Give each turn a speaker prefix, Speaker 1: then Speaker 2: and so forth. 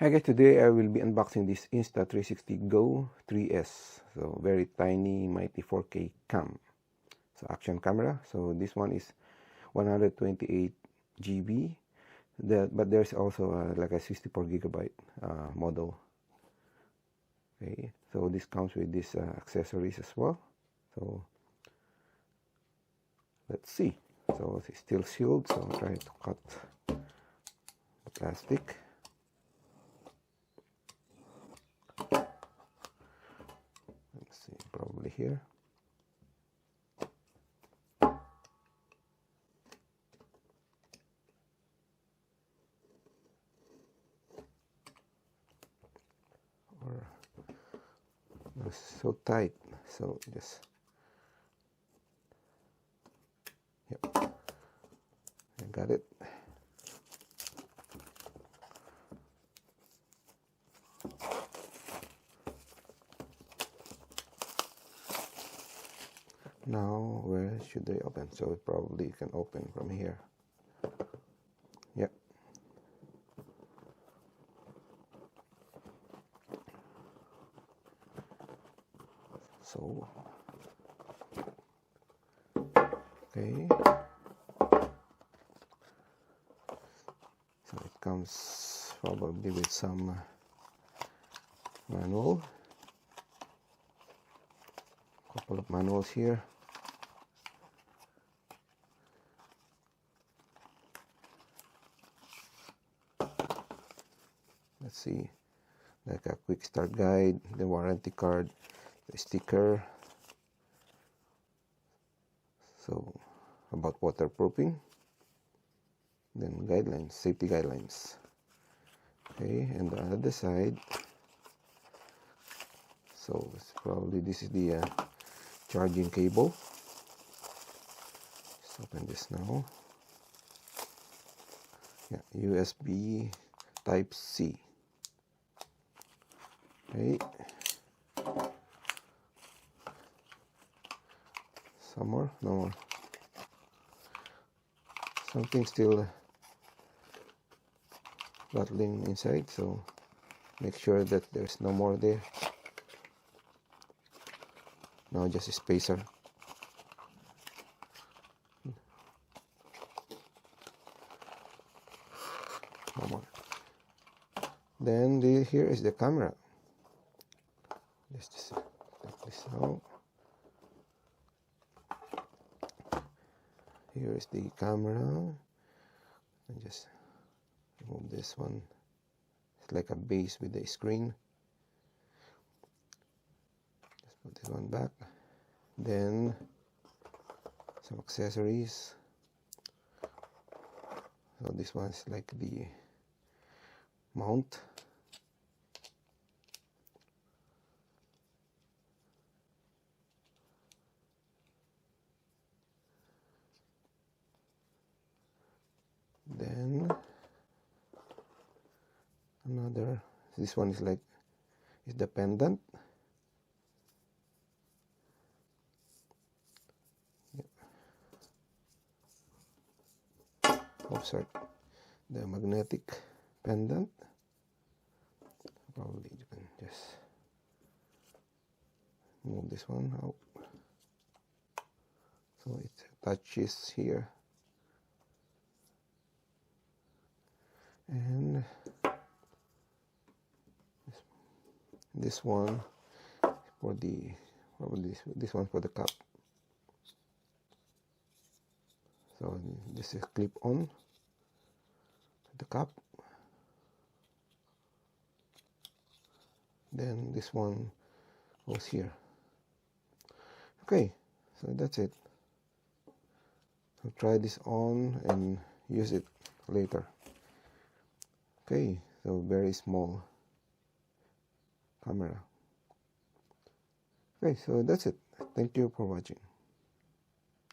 Speaker 1: Hi guys, today I will be unboxing this Insta360 Go 3S. So very tiny, mighty 4K cam. So action camera. So this one is 128 GB. But there's also like a 64 gigabyte model. Okay, so this comes with these accessories as well. So let's see. So it's still sealed. So I'll try to cut the plastic. Let's see, probably here. Or it's so tight, so just yep, I got it. Now where should they open? So it probably can open from here. Yep. So okay, so it comes probably with some manual, couple of manuals here. Let's see, like a quick start guide, the warranty card, the sticker, so about waterproofing, then guidelines, safety guidelines. Okay, and the other side, so it's probably this is the charging cable. Let's open this now. Yeah, USB Type C. Okay, some more, no more. Something still rattling inside, so make sure that there's no more there. No, just a spacer. No more. Then here is the camera. Let's just take this out. Here is the camera. And just remove this one. It's like a base with the screen. Just put this one back. Then some accessories. So this one is like the mount. Then another, this one is like, is the pendant. Yep. Oh, sorry, the magnetic pendant. Probably you can just move this one out, so it touches here. And this one for the, probably this one for the cup. So this is clip on the cup. Then this one goes here. Okay, so that's it. So try this on and use it later. Okay, so very small camera. Okay, so that's it. Thank you for watching.